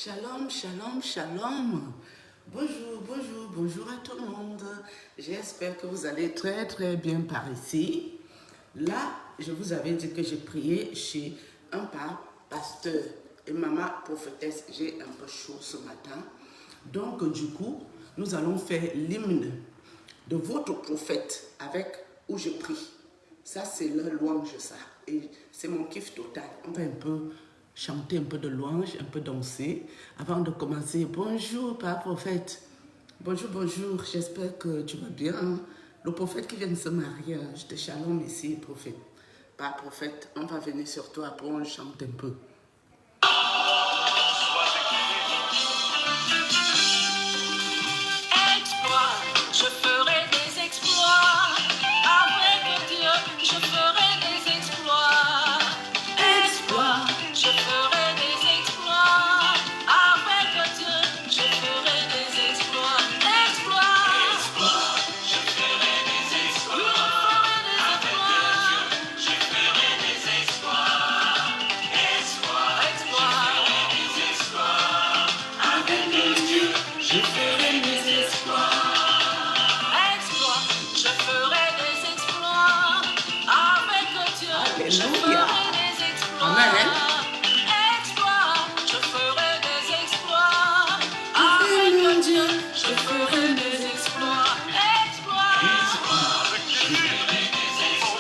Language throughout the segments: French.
Shalom, shalom, shalom. Bonjour, bonjour, bonjour à tout le monde. J'espère que vous allez très très bien par ici. Là, je vous avais dit que j'ai prié chez un pasteur et maman prophétesse. J'ai un peu chaud ce matin. Donc du coup, nous allons faire l'hymne de votre prophète avec où je prie. Ça, c'est le louange, ça. Et c'est mon kiff total. On va un peu chanter un peu de louange, un peu danser. Avant de commencer, bonjour, Père prophète. Bonjour, bonjour. J'espère que tu vas bien. Le prophète qui vient de se marier, je te shalom ici, prophète. Père prophète, on va venir sur toi, après on chante un peu.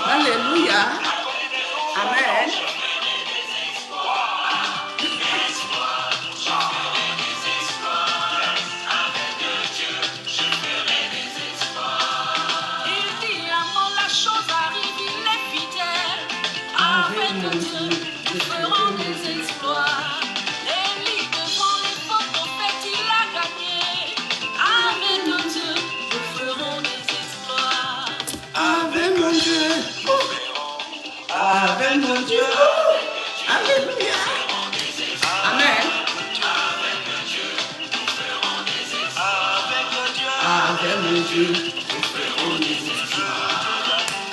Alléluia. Amen. Avec mon Dieu, alléluia, amen. Avec mon Dieu, nous ferons des exploits.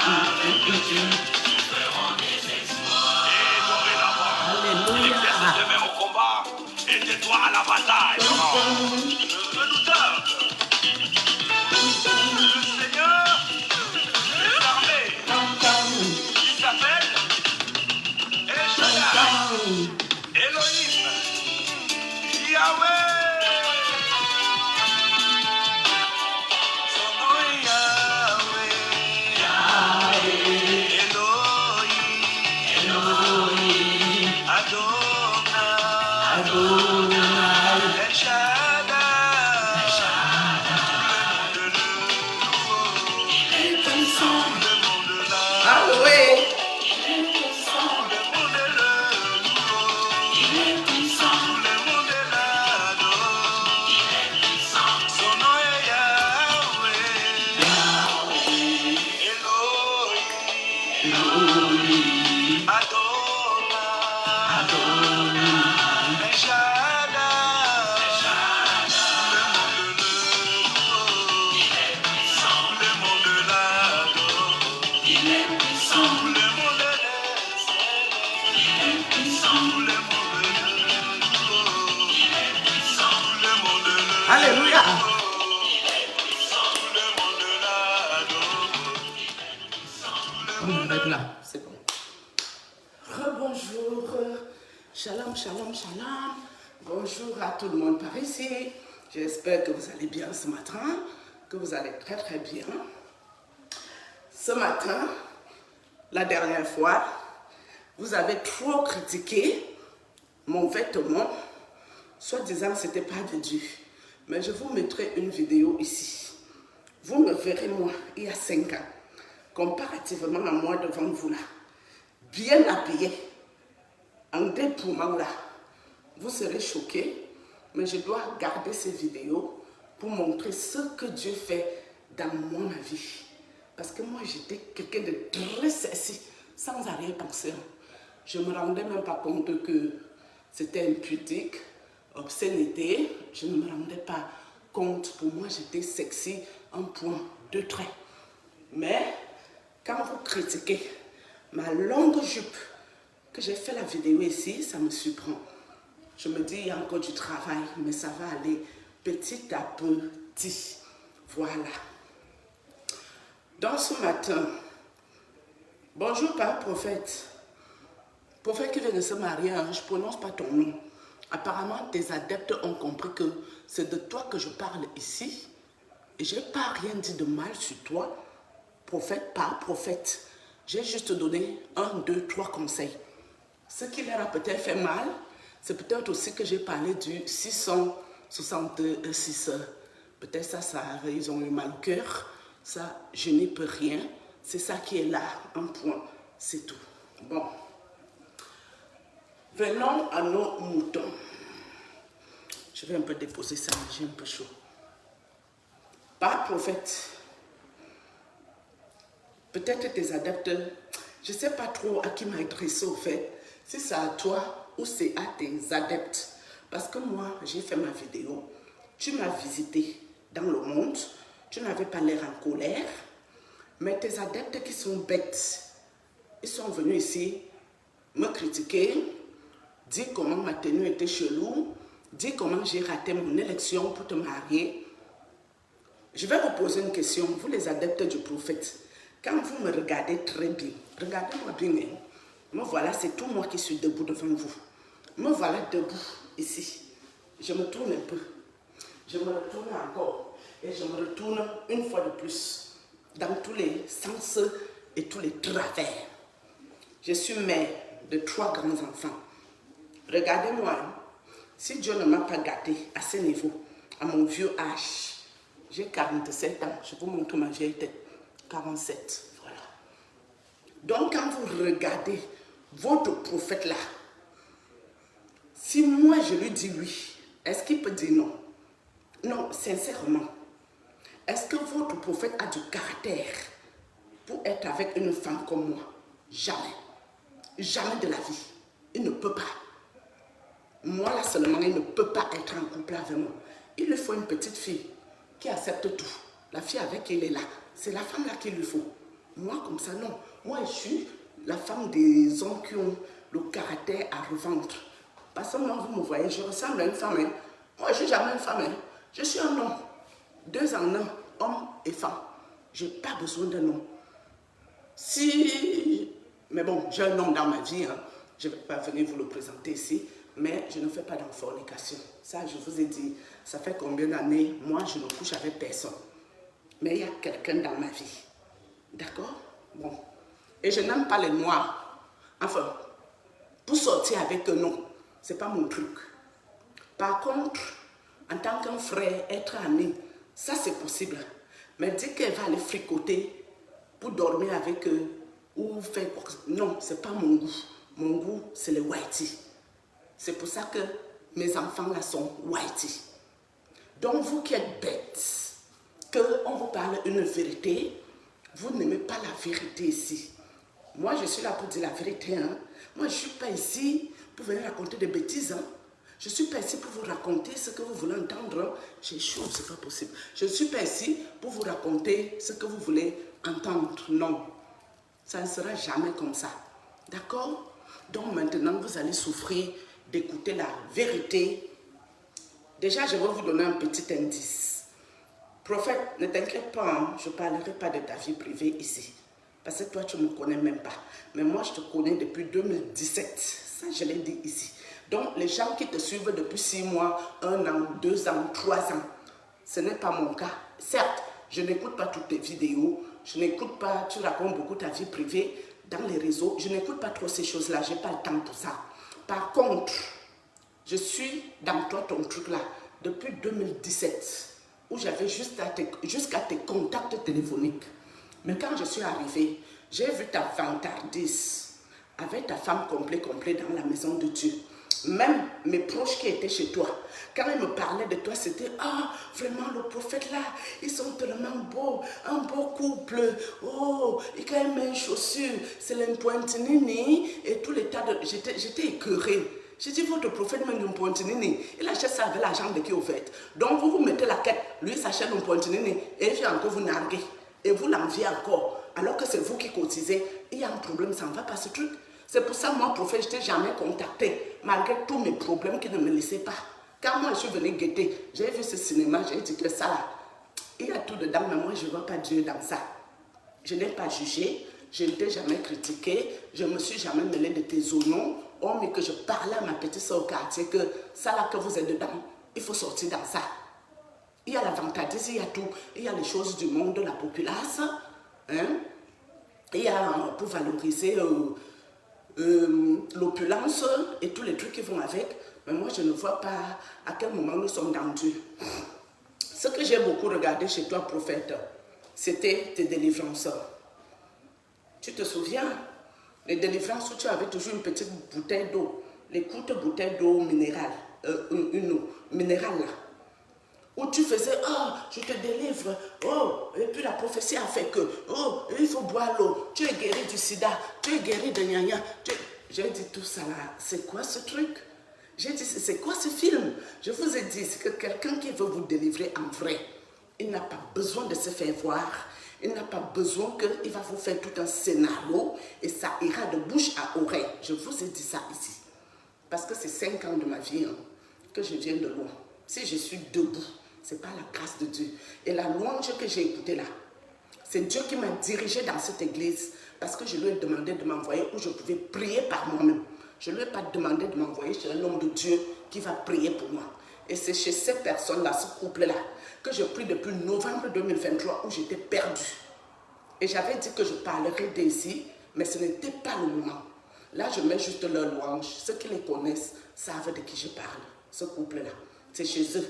Avec mon Dieu, nous ferons des exploits. Alléluia. Aide-moi au combat, aide-toi à la bataille. Redouteur, le Seigneur des armées, qui s'appelle Elohim, Yahweh. Son nom est Yahweh, Elohim, Adonai, El Shaddai, le monde là. Ah oui. Alléluia. On arrête là, c'est bon. Rebonjour. Shalom, shalom, shalom. Bonjour à tout le monde par ici. J'espère que vous allez bien ce matin, que vous allez très très bien. Ce matin, la dernière fois, vous avez trop critiqué mon vêtement, soi-disant que ce n'était pas de Dieu. Mais je vous mettrai une vidéo ici. Vous me verrez moi, il y a 5 ans, comparativement à moi devant vous là, bien habillé, en dépouillement là. Vous serez choqués, mais je dois garder ces vidéos pour montrer ce que Dieu fait dans ma vie. Parce que moi, j'étais quelqu'un de très sexy, sans arrière-pensée. Je ne me rendais même pas compte que c'était impudique, obscénité. Je ne me rendais pas compte. Pour moi, j'étais sexy, un point, 2 traits. Mais quand vous critiquez ma longue jupe, que j'ai fait la vidéo ici, ça me surprend. Je me dis, il y a encore du travail, mais ça va aller petit à petit. Voilà. Donc ce matin, bonjour Père Prophète. Prophète qui vient de se marier, hein, je ne prononce pas ton nom. Apparemment, tes adeptes ont compris que c'est de toi que je parle ici. Et je n'ai pas rien dit de mal sur toi, prophète par prophète. J'ai juste donné 1, 2, 3 conseils. Ce qui leur a peut-être fait mal, c'est peut-être aussi que j'ai parlé du 666 heures. Peut-être ça, ils ont eu mal au cœur. Ça, je n'y peux rien. C'est ça qui est là, un point, c'est tout. Bon. Venons à nos moutons. Je vais un peu déposer ça, j'ai un peu chaud. Par prophète, peut-être tes adeptes, je ne sais pas trop à qui m'adresser au fait, si c'est à toi ou c'est à tes adeptes. Parce que moi, j'ai fait ma vidéo, tu m'as visité dans le monde, tu n'avais pas l'air en colère, mais tes adeptes qui sont bêtes, ils sont venus ici me critiquer, dire comment ma tenue était chelou, dire comment j'ai raté mon élection pour te marier. Je vais vous poser une question, vous les adeptes du prophète. Quand vous me regardez très bien, regardez-moi bien, hein. Me voilà, c'est tout moi qui suis debout devant vous. Me voilà debout ici. Je me tourne un peu. Je me retourne encore. Et je me retourne une fois de plus. Dans tous les sens et tous les travers. Je suis mère de 3 grands-enfants. Regardez-moi, hein. Si Dieu ne m'a pas gâté à ce niveau, à mon vieux âge, j'ai 47 ans, je vous montre ma vieille tête, 47, voilà. Donc quand vous regardez votre prophète là, si moi je lui dis oui, est-ce qu'il peut dire non? Non, sincèrement. Est-ce que votre prophète a du caractère pour être avec une femme comme moi? Jamais. Jamais de la vie. Il ne peut pas. Moi là seulement, il ne peut pas être en couple avec moi. Il lui faut une petite fille qui accepte tout. La fille avec qui il est là, c'est la femme là qu'il lui faut. Moi comme ça, non. Moi je suis la femme des hommes qui ont le caractère à revendre. Parce que moi, vous me voyez, je ressemble à une femme. Hein. Moi, je ne suis jamais une femme. Hein. Je suis un homme. 2 en 1, homme et femme. Je n'ai pas besoin d'un homme. Si... Mais bon, j'ai un homme dans ma vie. Hein. Je ne vais pas venir vous le présenter ici. Mais je ne fais pas de fornication. Ça, je vous ai dit, ça fait combien d'années, moi, je ne couche avec personne. Mais il y a quelqu'un dans ma vie. D'accord? Bon. Et je n'aime pas les noirs. Enfin, pour sortir avec eux, non. Ce n'est pas mon truc. Par contre, en tant qu'un frère, être ami, ça c'est possible. Mais dire qu'elle va aller fricoter pour dormir avec eux ou faire quoi que ce soit, non, ce n'est pas mon goût. Mon goût, c'est les whitey. C'est pour ça que mes enfants là sont whitey. Donc vous qui êtes bêtes, qu'on vous parle une vérité, vous n'aimez pas la vérité ici. Moi je suis là pour dire la vérité. Hein. Moi je ne suis pas ici pour venir raconter des bêtises. Hein. Je ne suis pas ici pour vous raconter ce que vous voulez entendre. J'ai chaud, ce n'est pas possible. Je ne suis pas ici pour vous raconter ce que vous voulez entendre. Non, ça ne sera jamais comme ça. D'accord? Donc maintenant vous allez souffrir d'écouter la vérité. Déjà, je vais vous donner un petit indice. Prophète, ne t'inquiète pas, hein, je ne parlerai pas de ta vie privée ici. Parce que toi, tu ne me connais même pas. Mais moi, je te connais depuis 2017. Ça, je l'ai dit ici. Donc, les gens qui te suivent depuis 6 mois, 1 an, 2 ans, 3 ans, ce n'est pas mon cas. Certes, je n'écoute pas toutes tes vidéos. Je n'écoute pas, tu racontes beaucoup ta vie privée dans les réseaux. Je n'écoute pas trop ces choses-là. Je n'ai pas le temps pour ça. Par contre, je suis dans toi, ton truc là, depuis 2017, où j'avais jusqu'à tes contacts téléphoniques. Mais quand je suis arrivée, j'ai vu ta vantardise avec ta femme complet dans la maison de Dieu. Même mes proches qui étaient chez toi, quand ils me parlaient de toi, c'était « Ah, vraiment, le prophète là, ils sont tellement beaux, un beau couple. Oh, et quand ils mettent une chaussure, c'est l'impointinini. » Et tout les tas de... J'étais écœurée. J'ai dit, votre prophète met un pointinini. Il achète ça avec l'argent de qui au fait. Donc vous mettez la quête, lui s'achète un pointinini et il vient encore vous narguer. Et vous l'enviez encore. Alors que c'est vous qui cotisez. Il y a un problème, ça ne va pas ce truc. C'est pour ça, moi, prophète, je t'ai jamais contacté, malgré tous mes problèmes qui ne me laissaient pas. Quand moi, je suis venue guetter, j'ai vu ce cinéma, j'ai dit que ça là, il y a tout dedans, mais moi, je ne vois pas Dieu dans ça. Je n'ai pas jugé, je ne t'ai jamais critiqué, je ne me suis jamais mêlé de tes oignons, mais que je parlais à ma petite soeur au quartier que ça là que vous êtes dedans, il faut sortir dans ça. Il y a la vantardise, il y a tout, il y a les choses du monde de la populace, hein? Il y a pour valoriser l'opulence et tous les trucs qui vont avec, mais moi je ne vois pas à quel moment nous sommes dans Dieu. Ce que j'ai beaucoup regardé chez toi, prophète, c'était tes délivrances. Tu te souviens, les délivrances où tu avais toujours une petite bouteille d'eau, les courtes bouteilles d'eau minérale, une eau minérale là, où tu faisais, oh, je te délivre, oh, et puis la prophétie a fait que, oh, il faut boire l'eau, tu es guéri du sida, tu es guéri de gna-gna. J'ai dit tout ça là, c'est quoi ce truc? J'ai dit, c'est quoi ce film? Je vous ai dit, c'est que quelqu'un qui veut vous délivrer en vrai, il n'a pas besoin de se faire voir, il n'a pas besoin qu'il va vous faire tout un scénario et ça ira de bouche à oreille. Je vous ai dit ça ici. Parce que c'est 5 ans de ma vie hein, que je viens de loin. Si je suis debout, c'est pas la grâce de Dieu. Et la louange que j'ai écoutée là, c'est Dieu qui m'a dirigée dans cette église parce que je lui ai demandé de m'envoyer où je pouvais prier par moi-même. Je ne lui ai pas demandé de m'envoyer chez un homme de Dieu qui va prier pour moi. Et c'est chez ces personnes-là, ce couple-là, que je prie depuis novembre 2023 où j'étais perdue. Et j'avais dit que je parlerais d'ici, mais ce n'était pas le moment. Là, je mets juste leur louange. Ceux qui les connaissent savent de qui je parle, ce couple-là. C'est chez eux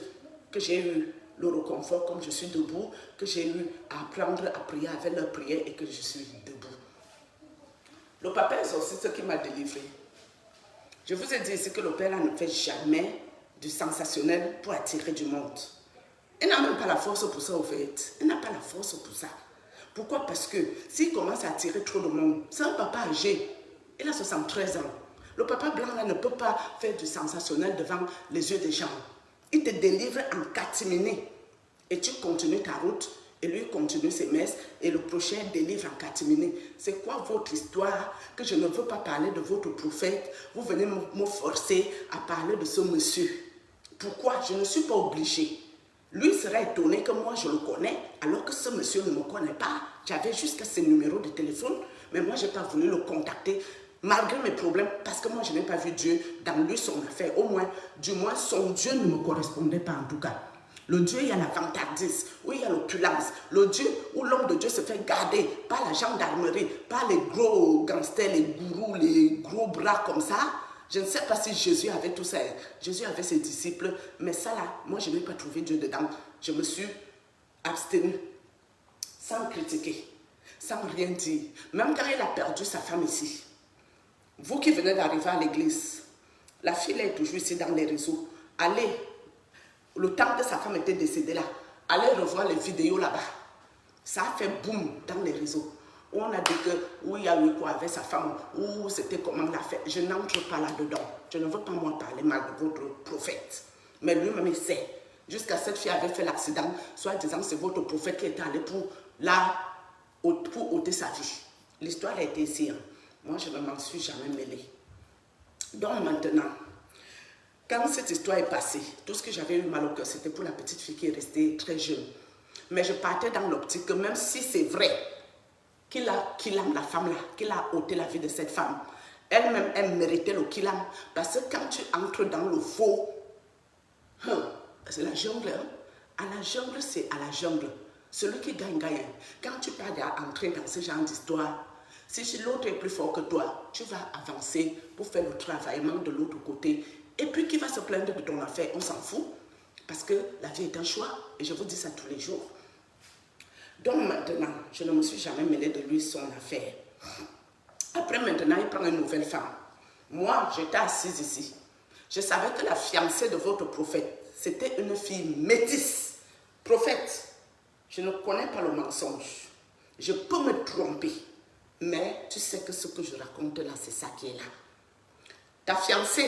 que j'ai eu le réconfort comme je suis debout, que j'ai eu à apprendre à prier avec leur prière et que je suis debout. Le papa est aussi ce qui m'a délivré. Je vous ai dit ici que le père là ne fait jamais du sensationnel pour attirer du monde. Il n'a même pas la force pour ça au fait. Il n'a pas la force pour ça. Pourquoi? Parce que s'il commence à attirer trop de monde, c'est un papa âgé. Il a 73 ans. Le papa blanc là ne peut pas faire du sensationnel devant les yeux des gens. Il te délivre en catimini. Et tu continues ta route. Et lui continue ses messes. Et le prochain délivre en catimini. C'est quoi votre histoire? Que je ne veux pas parler de votre prophète. Vous venez me forcer à parler de ce monsieur. Pourquoi? Je ne suis pas obligée. Lui serait étonné que moi je le connais, alors que ce monsieur ne me connaît pas. J'avais jusqu'à ses numéros de téléphone, mais moi je n'ai pas voulu le contacter, malgré mes problèmes, parce que moi je n'ai pas vu Dieu dans lui son affaire. Au moins, du moins son Dieu ne me correspondait pas en tout cas. Le Dieu, il y a la vantardise, où il y a l'opulence. Le Dieu où l'homme de Dieu se fait garder par la gendarmerie, par les gros gangsters, les gourous, les gros bras comme ça. Je ne sais pas si Jésus avait tout ça. Jésus avait ses disciples, mais ça là, moi je n'ai pas trouvé Dieu dedans. Je me suis abstenue, sans critiquer, sans rien dire. Même quand il a perdu sa femme ici. Vous qui venez d'arriver à l'église, la fille est toujours ici dans les réseaux. Allez, le temps que sa femme était décédée là, allez revoir les vidéos là-bas. Ça a fait boum dans les réseaux. Où on a dit que, où il y a eu quoi avec sa femme, où c'était comment la fait. Je n'entre pas là-dedans. Je ne veux pas moi parler mal de votre prophète. Mais lui-même il sait. Jusqu'à cette fille avait fait l'accident, soit disant c'est votre prophète qui est allé pour ôter sa vie. L'histoire a été ici. Hein. Moi je ne m'en suis jamais mêlée. Donc maintenant, quand cette histoire est passée, tout ce que j'avais eu mal au cœur, c'était pour la petite fille qui est restée très jeune. Mais je partais dans l'optique que même si c'est vrai, qu'il aime la femme là, qu'il a ôté la vie de cette femme. Elle-même, elle méritait le qu'il aime. Parce que quand tu entres dans le faux, c'est la jungle. Hein? À la jungle, c'est à la jungle. Celui qui gagne, gagne. Quand tu parles d'entrer dans ce genre d'histoire, si l'autre est plus fort que toi, tu vas avancer pour faire le travaillement de l'autre côté. Et puis qui va se plaindre de ton affaire, on s'en fout. Parce que la vie est un choix. Et je vous dis ça tous les jours. Donc maintenant, je ne me suis jamais mêlée de lui son affaire. Après maintenant, il prend une nouvelle femme. Moi, j'étais assise ici. Je savais que la fiancée de votre prophète, c'était une fille métisse. Prophète, je ne connais pas le mensonge. Je peux me tromper. Mais tu sais que ce que je raconte là, c'est ça qui est là. Ta fiancée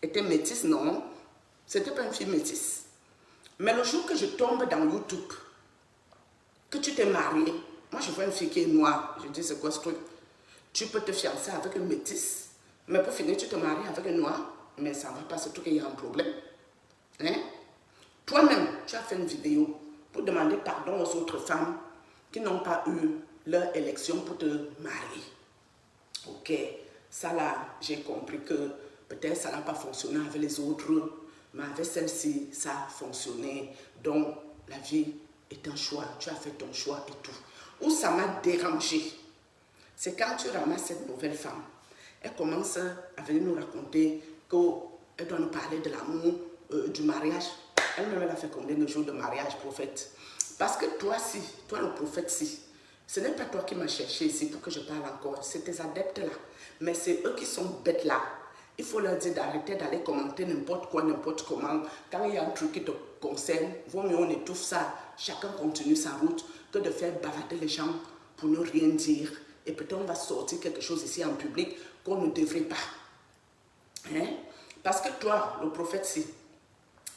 était métisse, non? C'était pas une fille métisse. Mais le jour que je tombe dans YouTube, que tu t'es mariée, moi je vois une fille qui est noire, je dis c'est quoi ce truc? Tu peux te fiancer avec une métisse, mais pour finir, tu te maries avec un noir. Mais ça ne va pas, surtout qu'il y a un problème. Hein? Toi-même, tu as fait une vidéo pour demander pardon aux autres femmes qui n'ont pas eu leur élection pour te marier. Ok, ça là, j'ai compris que peut-être ça n'a pas fonctionné avec les autres, mais avec celle-ci, ça a fonctionné. Donc, la vie est un choix. Tu as fait ton choix et tout. Où ça m'a dérangé, c'est quand tu ramasses cette nouvelle femme. Elle commence à venir nous raconter qu'elle doit nous parler de l'amour, du mariage. Elle-même, elle a fait combien de jours de mariage, prophète? Parce que toi, le prophète, ce n'est pas toi qui m'as cherché ici pour que je parle encore. C'est tes adeptes-là. Mais c'est eux qui sont bêtes là. Il faut leur dire d'arrêter d'aller commenter n'importe quoi, n'importe comment. Quand il y a un truc qui te concerne, vaut mieux on étouffe ça. Chacun continue sa route que de faire bavader les gens pour ne rien dire. Et peut-être on va sortir quelque chose ici en public qu'on ne devrait pas. Hein? Parce que toi, le prophète,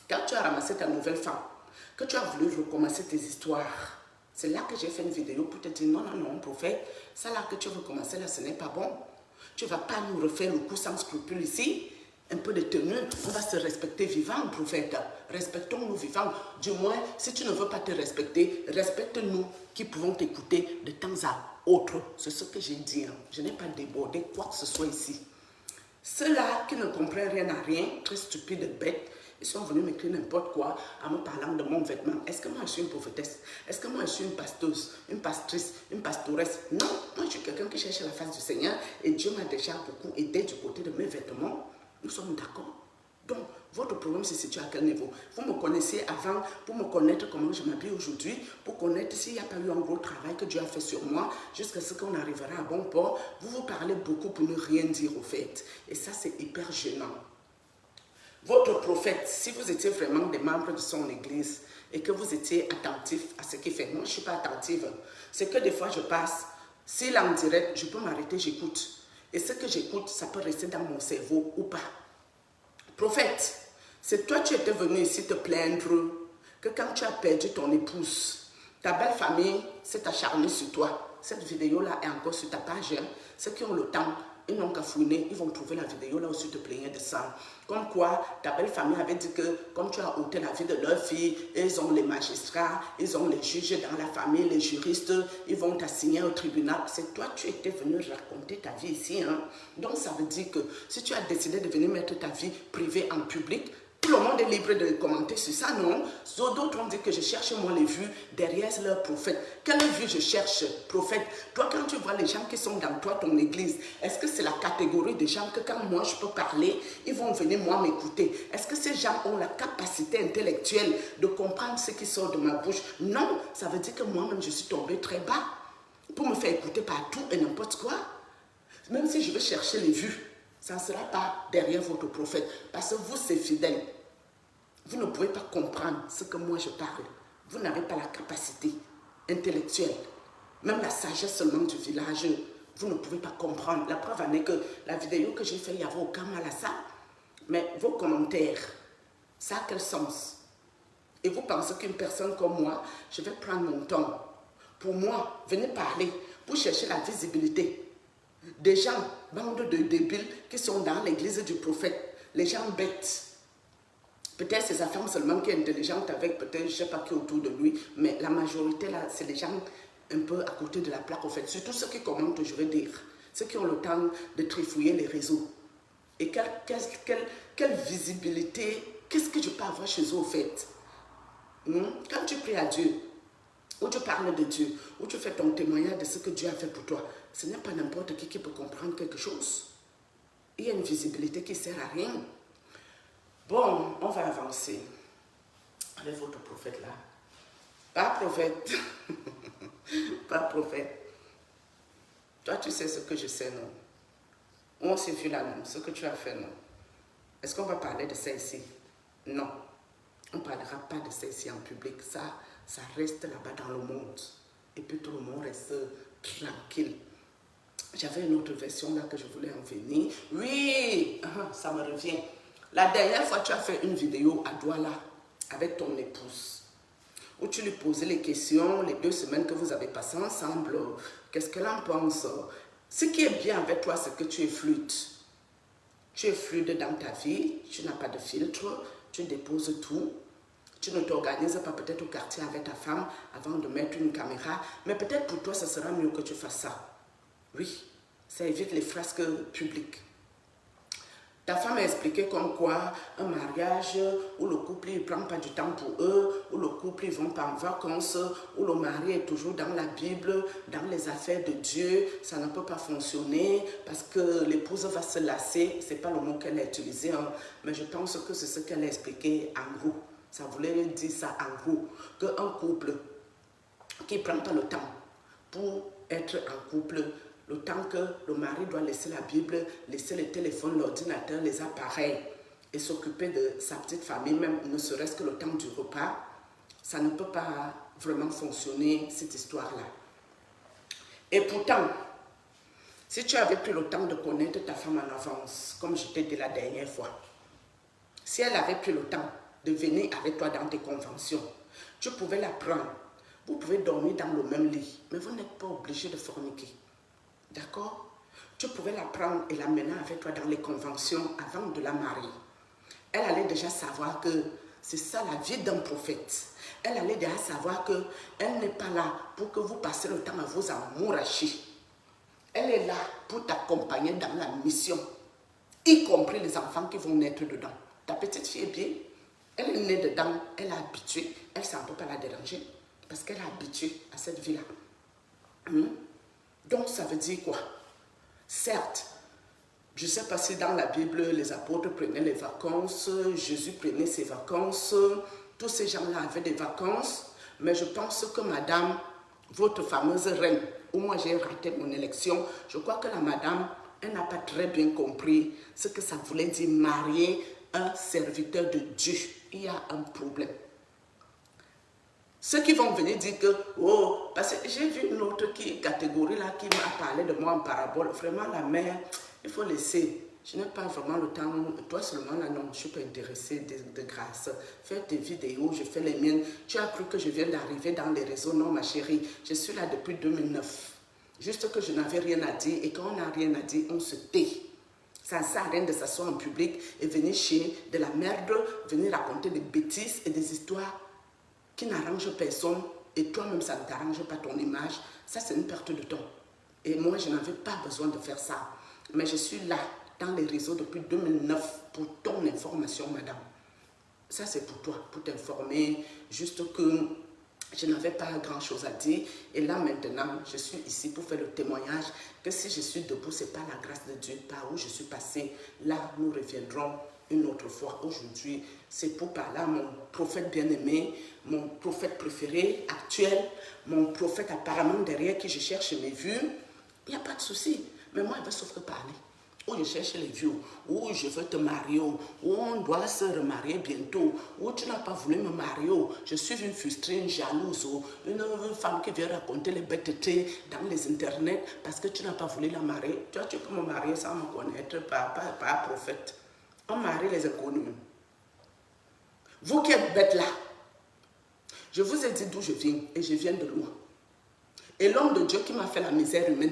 quand tu as ramassé ta nouvelle femme, que tu as voulu recommencer tes histoires, c'est là que j'ai fait une vidéo pour te dire non, non, non, prophète, ça là que tu veux recommencer là, ce n'est pas bon. Tu ne vas pas nous refaire le coup sans scrupule ici. Un peu de tenue, on va se respecter vivant, prophète. Respectons-nous vivants. Du moins, si tu ne veux pas te respecter, respecte-nous qui pouvons t'écouter de temps à autre. C'est ce que j'ai dit. Hein. Je n'ai pas débordé quoi que ce soit ici. Ceux-là qui ne comprennent rien à rien, très stupides, bêtes, ils sont venus m'écrire n'importe quoi en me parlant de mon vêtement. Est-ce que moi je suis une prophétesse? Est-ce que moi je suis une pasteuse, une pastrice, une pastoresse? Non, moi je suis quelqu'un qui cherche la face du Seigneur et Dieu m'a déjà beaucoup aidé du côté de mes vêtements. Nous sommes d'accord. Donc, votre problème se situe à quel niveau? Vous me connaissiez avant pour me connaître comment je m'habille aujourd'hui, pour connaître s'il n'y a pas eu un gros travail que Dieu a fait sur moi, jusqu'à ce qu'on arrivera à bon port. Vous parlez beaucoup pour ne rien dire au fait. Et ça, c'est hyper gênant. Votre prophète, si vous étiez vraiment des membres de son église et que vous étiez attentif à ce qu'il fait, moi je ne suis pas attentive, c'est que des fois je passe, s'il est en direct, je peux m'arrêter, j'écoute. Et ce que j'écoute, ça peut rester dans mon cerveau ou pas. Prophète, c'est toi tu étais venu ici te plaindre que quand tu as perdu ton épouse, ta belle famille s'est acharnée sur toi. Cette vidéo-là est encore sur ta page. Hein. Ceux qui ont le temps, ils n'ont qu'à fouiner, ils vont trouver la vidéo là où tu te plaignais de ça. Comme quoi, ta belle famille avait dit que comme tu as ôté la vie de leur fille, ils ont les magistrats, ils ont les juges dans la famille, les juristes, ils vont t'assigner au tribunal. C'est toi, tu étais venu raconter ta vie ici. Hein? Donc ça veut dire que si tu as décidé de venir mettre ta vie privée en public, tout le monde est libre de commenter sur ça, non? D'autres ont dit que je cherche moi les vues derrière leur prophète. Quelle vue je cherche, prophète? Toi, quand tu vois les gens qui sont dans toi, ton église, est-ce que c'est la catégorie de gens que quand moi je peux parler, ils vont venir moi m'écouter? Est-ce que ces gens ont la capacité intellectuelle de comprendre ce qui sort de ma bouche? Non, ça veut dire que moi-même je suis tombée très bas pour me faire écouter partout et n'importe quoi. Même si je veux chercher les vues, ça ne sera pas derrière votre prophète. Parce que vous, c'est fidèle. Vous ne pouvez pas comprendre ce que moi je parle. Vous n'avez pas la capacité intellectuelle. Même la sagesse seulement du village, vous ne pouvez pas comprendre. La preuve en est que la vidéo que j'ai faite, il n'y avait aucun mal à ça. Mais vos commentaires, ça a quel sens? Et vous pensez qu'une personne comme moi, je vais prendre mon temps pour moi, venir parler, pour chercher la visibilité. Des gens, bande de débiles qui sont dans l'église du prophète, les gens bêtes. Peut-être c'est sa femme seulement qui est intelligente avec peut-être je ne sais pas qui autour de lui, mais la majorité là, c'est les gens un peu à côté de la plaque au fait. Surtout ceux qui commentent, je veux dire, ceux qui ont le temps de trifouiller les réseaux. Et quelle visibilité, qu'est-ce que je peux avoir chez eux au fait? Quand tu pries à Dieu, où tu parles de Dieu, où tu fais ton témoignage de ce que Dieu a fait pour toi, ce n'est pas n'importe qui peut comprendre quelque chose. Il y a une visibilité qui ne sert à rien. Bon, on va avancer avec votre prophète là. Pas prophète. Pas prophète. Toi, tu sais ce que je sais, non? On s'est vu là, non? Ce que tu as fait, non? Est-ce qu'on va parler de ça ici? Non. On ne parlera pas de ça ici en public. Ça reste là-bas dans le monde. Et puis tout le monde reste tranquille. J'avais une autre version là que je voulais en venir. Oui, ça me revient. La dernière fois, tu as fait une vidéo à Douala avec ton épouse, où tu lui posais les questions, les 2 semaines que vous avez passées ensemble, qu'est-ce qu'elle en pense? Ce qui est bien avec toi, c'est que tu es fluide. Tu es fluide dans ta vie, tu n'as pas de filtre, tu déposes tout. Tu ne t'organises pas peut-être au quartier avec ta femme avant de mettre une caméra, mais peut-être pour toi, ce sera mieux que tu fasses ça. Oui, ça évite les frasques publiques. Ta femme a expliqué comme quoi un mariage où le couple ne prend pas du temps pour eux, où le couple ne vont pas en vacances, où le mari est toujours dans la Bible, dans les affaires de Dieu, ça ne peut pas fonctionner parce que l'épouse va se lasser. Ce n'est pas le mot qu'elle a utilisé, hein, mais je pense que c'est ce qu'elle a expliqué en gros. Ça voulait dire ça en gros, qu'un couple qui ne prend pas le temps pour être en couple, le temps que le mari doit laisser la Bible, laisser le téléphone, l'ordinateur, les appareils et s'occuper de sa petite famille, même ne serait-ce que le temps du repas, ça ne peut pas vraiment fonctionner, cette histoire-là. Et pourtant, si tu avais pris le temps de connaître ta femme en avance, comme je t'ai dit la dernière fois, si elle avait pris le temps de venir avec toi dans tes conventions, tu pouvais la prendre. Vous pouvez dormir dans le même lit, mais vous n'êtes pas obligé de forniquer. D'accord? Tu pouvais la prendre et l'amener avec toi dans les conventions avant de la marier. Elle allait déjà savoir que c'est ça la vie d'un prophète. Elle allait déjà savoir qu'elle n'est pas là pour que vous passiez le temps à vous amouracher. Elle est là pour t'accompagner dans la mission, y compris les enfants qui vont naître dedans. Ta petite fille est bien, elle est née dedans, elle est habituée, elle ne peut pas la déranger parce qu'elle est habituée à cette vie-là. Donc ça veut dire quoi? Certes, je ne sais pas si dans la Bible, les apôtres prenaient les vacances, Jésus prenait ses vacances, tous ces gens-là avaient des vacances, mais je pense que madame, votre fameuse reine, où moi j'ai raté mon élection, je crois que la madame, elle n'a pas très bien compris ce que ça voulait dire marier un serviteur de Dieu. Il y a un problème. Ceux qui vont venir dire que, oh, parce que j'ai vu une autre catégorie là qui m'a parlé de moi en parabole. Vraiment, la mère, il faut laisser. Je n'ai pas vraiment le temps. Toi seulement, là, non, je ne suis pas intéressée de grâce. Fais tes vidéos, je fais les miennes. Tu as cru que je viens d'arriver dans les réseaux? Non, ma chérie, je suis là depuis 2009. Juste que je n'avais rien à dire. Et quand on n'a rien à dire, on se tait. Ça ne sert à rien de s'asseoir en public et venir chier de la merde, venir raconter des bêtises et des histoires qui n'arrange personne et toi-même ça ne t'arrange pas ton image, ça c'est une perte de temps. Et moi je n'avais pas besoin de faire ça. Mais je suis là dans les réseaux depuis 2009 pour ton information, madame. Ça c'est pour toi, pour t'informer, juste que je n'avais pas grand-chose à dire. Et là maintenant, je suis ici pour faire le témoignage que si je suis debout, ce n'est pas la grâce de Dieu, par où je suis passée. Là, nous reviendrons une autre fois. Aujourd'hui, c'est pour parler à mon prophète bien-aimé, mon prophète préféré, actuel, mon prophète apparemment derrière qui je cherche mes vues. Il n'y a pas de souci. Mais moi, il va sauf que parler. Où je cherche les vues, où je veux te marier, où on doit se remarier bientôt, où tu n'as pas voulu me marier, je suis une frustrée, une jalouse, une femme qui vient raconter les bêtetés dans les internets parce que tu n'as pas voulu la marier. Tu peux me marier sans me connaître, pas prophète. On marie les inconnus. Vous qui êtes bêtes là, je vous ai dit d'où je viens et je viens de loin. Et l'homme de Dieu qui m'a fait la misère humaine,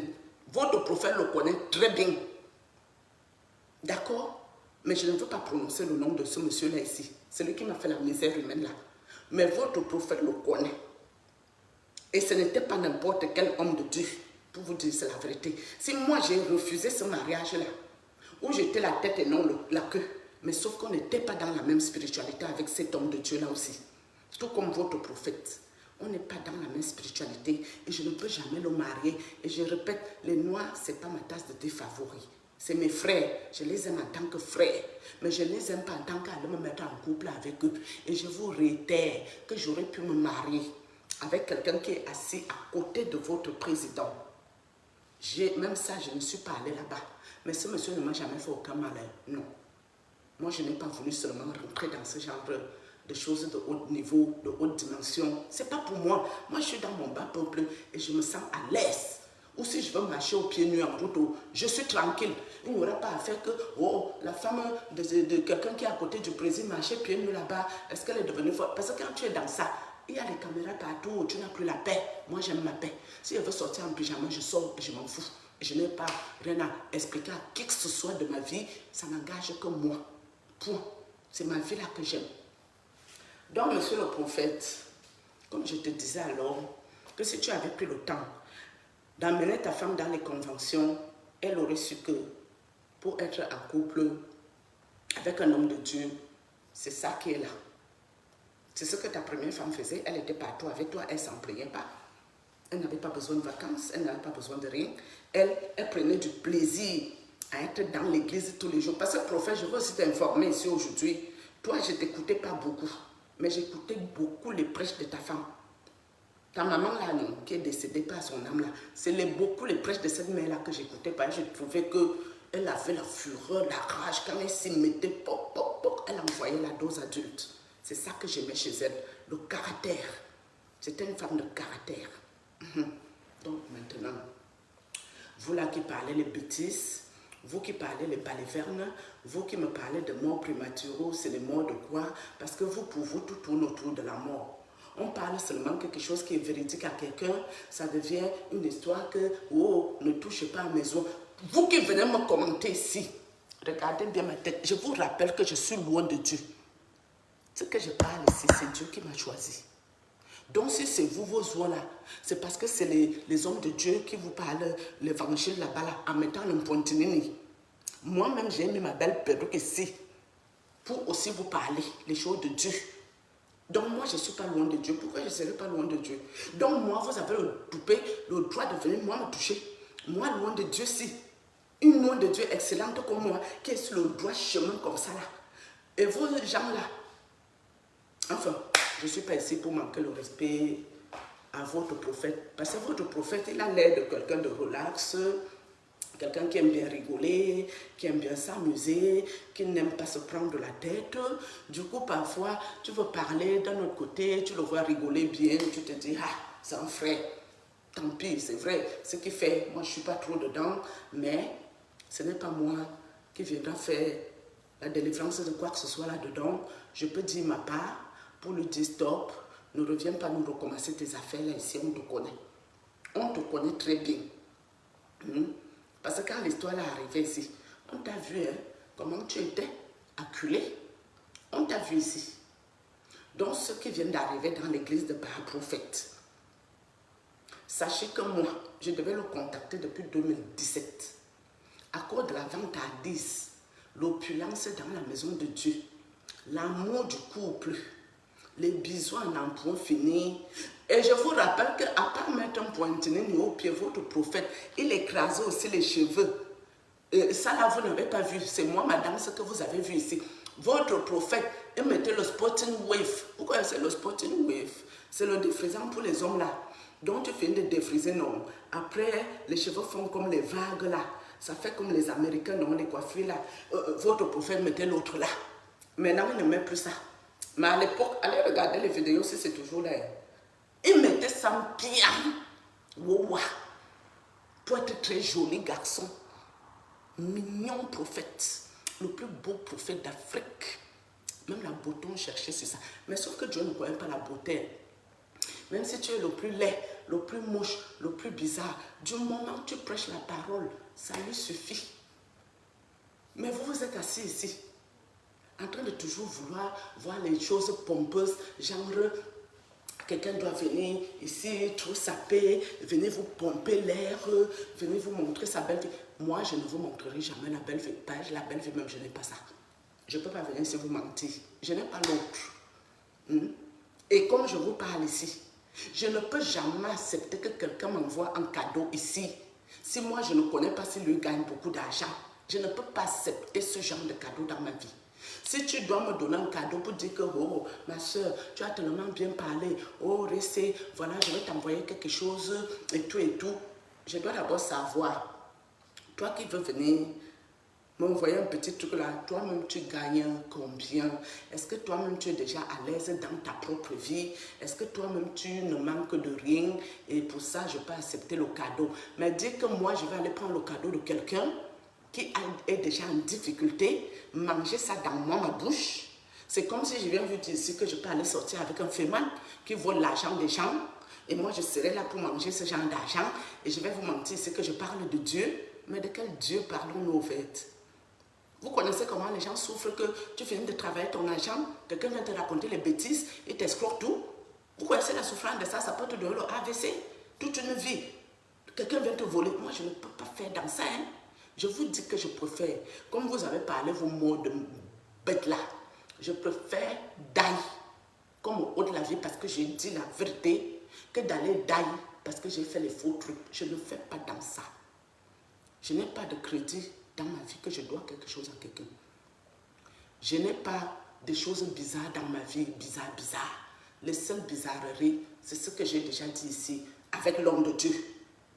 votre prophète le connaît très bien. D'accord? Mais je ne veux pas prononcer le nom de ce monsieur-là ici. C'est lui qui m'a fait la misère humaine là. Mais votre prophète le connaît. Et ce n'était pas n'importe quel homme de Dieu. Pour vous dire, c'est la vérité. Si moi j'ai refusé ce mariage-là, où j'étais la tête et non la queue, mais sauf qu'on n'était pas dans la même spiritualité avec cet homme de Dieu-là aussi. Tout comme votre prophète. On n'est pas dans la même spiritualité et je ne peux jamais le marier. Et je répète, les noirs, ce n'est pas ma tasse de thé favori. C'est mes frères, je les aime en tant que frères, mais je ne les aime pas en tant qu'à me mettre en couple avec eux. Et je vous réitère que j'aurais pu me marier avec quelqu'un qui est assis à côté de votre président. Même ça, je ne suis pas allée là-bas. Mais ce monsieur ne m'a jamais fait aucun malheur, non. Moi, je n'ai pas voulu seulement rentrer dans ce genre de choses de haut niveau, de haute dimension. Ce n'est pas pour moi. Moi, je suis dans mon bas peuple et je me sens à l'aise. Ou si je veux marcher au pied nu en route, je suis tranquille. Il n'y aura pas à faire que, oh, la femme de quelqu'un qui est à côté du président marchait pied nu là-bas, est-ce qu'elle est devenue forte? Parce que quand tu es dans ça, il y a des caméras partout, tu n'as plus la paix. Moi, j'aime ma paix. Si elle veut sortir en pyjama, je sors et je m'en fous. Je n'ai pas rien à expliquer à qui que ce soit de ma vie. Ça n'engage que moi. Point. C'est ma vie là que j'aime. Donc, monsieur le prophète, comme je te disais alors, que si tu avais pris le temps d'emmener ta femme dans les conventions, elle aurait su que pour être en couple avec un homme de Dieu, c'est ça qui est là. C'est ce que ta première femme faisait. Elle était partout avec toi, elle ne s'en plaignait pas. Elle n'avait pas besoin de vacances, elle n'avait pas besoin de rien. Elle prenait du plaisir à être dans l'église tous les jours. Parce que prophète, je veux aussi t'informer ici aujourd'hui. Toi, je ne t'écoutais pas beaucoup, mais j'écoutais beaucoup les prêches de ta femme. Ta maman là, non, qui est décédée par son âme là, c'est beaucoup les prêches de cette mère là que j'écoutais pas. Je trouvais qu'elle avait la fureur, la rage. Quand elle s'y mettait, pop, pop, pop, elle envoyait la dose adulte. C'est ça que j'aimais chez elle, le caractère. C'était une femme de caractère. Donc maintenant, vous là qui parlez les bêtises, vous qui parlez les balivernes, vous qui me parlez de mort prématurée, c'est les morts de quoi? Parce que vous, pour vous, tout tourne autour de la mort. On parle seulement de quelque chose qui est véridique à quelqu'un, ça devient une histoire que, oh, ne touchez pas à mes os. Vous qui venez me commenter ici, regardez bien ma tête, je vous rappelle que je suis loin de Dieu. Ce que je parle ici, c'est Dieu qui m'a choisi. Donc si c'est vous, vos oies là, c'est parce que c'est les hommes de Dieu qui vous parlent l'évangile là-bas là, en mettant le pointinini. Moi-même, j'ai mis ma belle perruque ici pour aussi vous parler les choses de Dieu. Donc moi, je ne suis pas loin de Dieu. Pourquoi je ne serai pas loin de Dieu? Donc moi, vous avez le droit de venir moi me toucher. Moi, loin de Dieu, si. Une loin de Dieu excellente comme moi, qui est sur le droit chemin comme ça là. Et vos gens là, enfin, je ne suis pas ici pour manquer le respect à votre prophète. Parce que votre prophète, il a l'air de quelqu'un de relax, quelqu'un qui aime bien rigoler, qui aime bien s'amuser, qui n'aime pas se prendre la tête. Du coup, parfois, tu veux parler d'un autre côté, tu le vois rigoler bien, tu te dis, ah, c'est un frère. Tant pis, c'est vrai, ce qu'il fait, moi je ne suis pas trop dedans, mais ce n'est pas moi qui viendra faire la délivrance de quoi que ce soit là-dedans. Je peux dire ma part pour lui dire stop, ne reviens pas nous recommencer tes affaires là ici, on te connaît. On te connaît très bien. Parce que quand l'histoire est arrivée ici, on t'a vu, hein, comment tu étais acculé. On t'a vu ici. Donc ceux qui viennent d'arriver dans l'église de Baal Prophète, sachez que moi, je devais le contacter depuis 2017. À cause de la vente à 10, l'opulence dans la maison de Dieu, l'amour du couple, les bisous en point fini. Et je vous rappelle qu'à part mettre un pointinet au pied, votre prophète, il écrasait aussi les cheveux. Ça là, vous n'avez pas vu. C'est moi, madame, ce que vous avez vu ici. Votre prophète, il mettait le spotting wave. Vous connaissez le spotting wave? C'est le défrisant pour les hommes là. Donc tu finis de défriser, non. Après, les cheveux font comme les vagues là. Ça fait comme les Américains, non, les coiffures là. Votre prophète mettait l'autre là. Maintenant, il ne met plus ça. Mais à l'époque, allez regarder les vidéos si c'est toujours là. Il mettait ça bien. Wow. Pour être très joli garçon. Mignon prophète. Le plus beau prophète d'Afrique. Même la beauté, on cherchait sur ça. Mais sauf que Dieu ne connaît pas la beauté. Même si tu es le plus laid, le plus moche, le plus bizarre, du moment que tu prêches la parole, ça lui suffit. Mais vous, vous êtes assis ici, en train de toujours vouloir voir les choses pompeuses, genre quelqu'un doit venir ici, trop sapé, venez vous pomper l'air, venez vous montrer sa belle vie. Moi, je ne vous montrerai jamais la belle vie. La belle vie même, je n'ai pas ça. Je ne peux pas venir ici vous mentir. Je n'ai pas l'autre. Et comme je vous parle ici, je ne peux jamais accepter que quelqu'un m'envoie un cadeau ici. Si moi, je ne connais pas si lui gagne beaucoup d'argent, je ne peux pas accepter ce genre de cadeau dans ma vie. Si tu dois me donner un cadeau pour dire que, oh, ma soeur, tu as tellement bien parlé, oh, Ressé, voilà, je vais t'envoyer quelque chose et tout, je dois d'abord savoir, toi qui veux venir m'envoyer un petit truc là, toi-même tu gagnes combien? Est-ce que toi-même tu es déjà à l'aise dans ta propre vie? Est-ce que toi-même tu ne manques de rien? Et pour ça, je peux accepter le cadeau. Mais dire que moi, je vais aller prendre le cadeau de quelqu'un qui est déjà en difficulté, manger ça dans ma bouche, c'est comme si je viens vous dire ici que je peux aller sortir avec un féman qui vole l'argent des gens, Et moi, je serai là pour manger ce genre d'argent. Et je vais vous mentir, c'est que je parle de Dieu. Mais de quel Dieu parlons-nous au fait? Vous connaissez comment les gens souffrent que tu finis de travailler ton argent, quelqu'un vient te raconter les bêtises, il t'escroque tout. Vous connaissez la souffrance de ça, ça peut te donner le AVC, toute une vie. Quelqu'un vient te voler. Moi, je ne peux pas faire dans ça. Hein. Je vous dis que je préfère, comme vous avez parlé vos mots de bête là, je préfère d'ail comme au haut de la vie parce que j'ai dit la vérité que d'aller d'ail parce que j'ai fait les faux trucs. Je ne fais pas dans ça. Je n'ai pas de crédit dans ma vie que je dois quelque chose à quelqu'un. Je n'ai pas de choses bizarres dans ma vie, bizarres. Les seules bizarreries, c'est ce que j'ai déjà dit ici, avec l'homme de Dieu,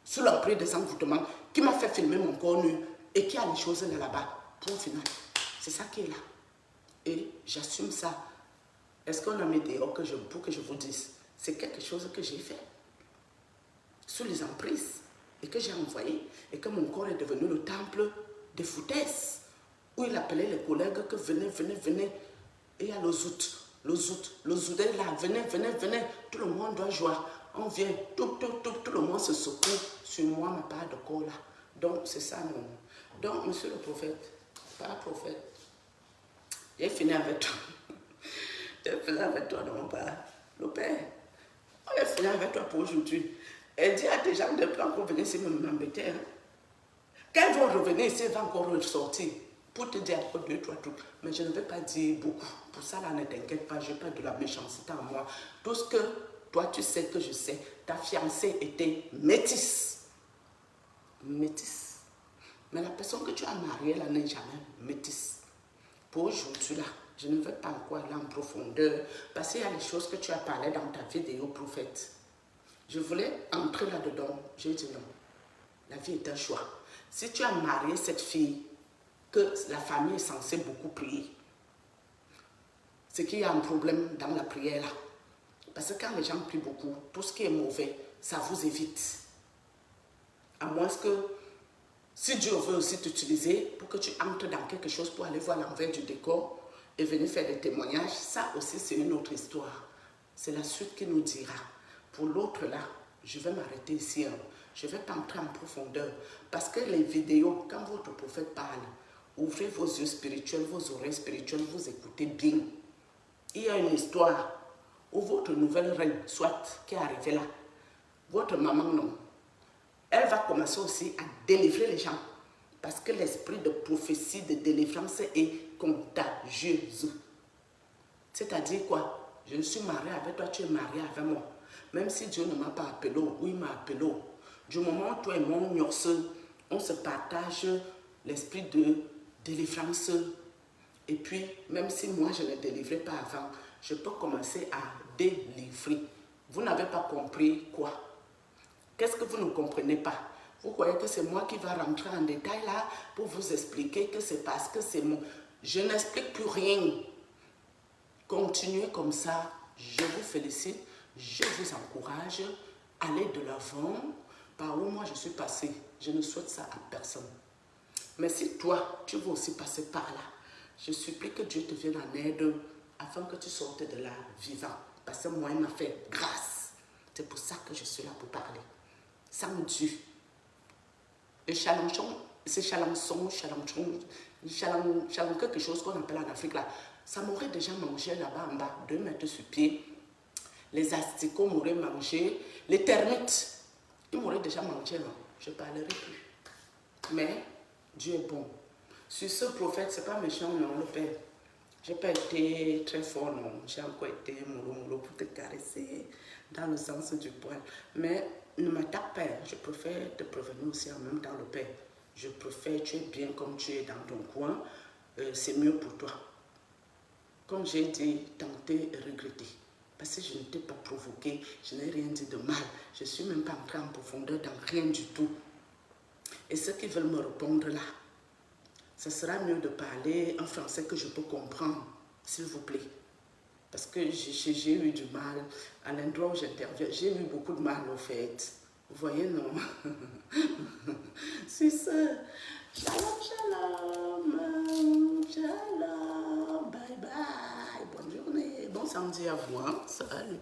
sous l'emprise des envoûtements, qui m'a fait filmer mon corps nu et qui a les choses là-bas. Point final. C'est ça qui est là. Et j'assume ça. Est-ce qu'on a mis dehors pour que je vous dise? C'est quelque chose que j'ai fait. Sous les emprises. Et que j'ai envoyé. Et que mon corps est devenu le temple des foutaises. Où il appelait les collègues que venez. Et il y a le zout est là. Venez. Tout le monde doit jouer. On vient. Tout le monde se secoue sur moi, ma part de corps là. Donc, c'est ça, non. Donc, monsieur le prophète, pas prophète, j'ai fini avec toi. J'ai fini avec toi, non, pas le père. On a fini avec toi pour aujourd'hui. Elle dit à des gens de plan pour venir ici m'embêter. Hein. Quand ils vont revenir ici, ils vont encore ressortir pour te dire encore 2, 3 trucs. Mais je ne vais pas dire beaucoup. Pour ça, là, ne t'inquiète pas, je n'ai pas de la méchanceté en moi. Tout ce que toi, tu sais que je sais, ta fiancée était métisse. Métisse. Mais la personne que tu as mariée, là, n'est jamais métisse. Pour aujourd'hui, là, je ne vais pas encore aller en profondeur parce qu'il y a des choses que tu as parlé dans ta vidéo, prophète. Je voulais entrer là-dedans. J'ai dit non. La vie est un choix. Si tu as marié cette fille, que la famille est censée beaucoup prier, c'est qu'il y a un problème dans la prière là. Parce que quand les gens prient beaucoup, tout ce qui est mauvais, ça vous évite. À moins que, si Dieu veut aussi t'utiliser pour que tu entres dans quelque chose pour aller voir l'envers du décor et venir faire des témoignages, ça aussi c'est une autre histoire. C'est la suite qui nous dira. Pour l'autre là, je vais m'arrêter ici. Hein. Je ne vais pas entrer en profondeur. Parce que les vidéos, quand votre prophète parle, ouvrez vos yeux spirituels, vos oreilles spirituelles, vous écoutez bien. Il y a une histoire où votre nouvelle reine, soit, qui est arrivée là, votre maman, non, elle va commencer aussi à délivrer les gens. Parce que l'esprit de prophétie, de délivrance est contagieux. C'est-à-dire quoi? Je ne suis mariée avec toi, tu es mariée avec moi. Même si Dieu ne m'a pas appelé, ou il m'a appelé, du moment où toi et moi, on se partage l'esprit de délivrance. Et puis, même si moi, je ne délivrais pas avant, je peux commencer à délivrer. Vous n'avez pas compris quoi? Qu'est-ce que vous ne comprenez pas? Vous croyez que c'est moi qui va rentrer en détail là pour vous expliquer que c'est parce que c'est moi. Je n'explique plus rien. Continuez comme ça. Je vous félicite. Je vous encourage. Allez de l'avant. Par où moi je suis passée. Je ne souhaite ça à personne. Mais si toi, tu veux aussi passer par là, je supplie que Dieu te vienne en aide afin que tu sortes de là vivant. Parce que moi, il m'a fait grâce. C'est pour ça que je suis là pour parler. Sans Dieu. Le chalanchon, c'est chalançon, quelque chose qu'on appelle en Afrique là. Ça m'aurait déjà mangé là-bas en bas, 2 mètres sur pied. Les asticots m'auraient mangé. Les termites, ils m'auraient déjà mangé, non. Je ne parlerai plus. Mais Dieu est bon. Sur ce prophète, ce n'est pas méchant, non, le Père. Je n'ai pas été très fort, non. J'ai encore été mollo pour te caresser dans le sens du poil. Mais ne m'attaque pas. Je préfère te prévenir aussi en même temps, le Père. Je préfère, tu es bien comme tu es dans ton coin. C'est mieux pour toi. Comme j'ai dit, tenter et regretter. Parce que je ne t'ai pas provoqué, je n'ai rien dit de mal. Je ne suis même pas entrée en profondeur dans rien du tout. Et ceux qui veulent me répondre là, ce sera mieux de parler en français que je peux comprendre, s'il vous plaît. Parce que j'ai eu du mal à l'endroit où j'interviens. J'ai eu beaucoup de mal au fait. Vous voyez, non? C'est ça. Shalom, shalom. Shalom. Bye bye. Bonne journée. Bon samedi à vous. Hein? Salut.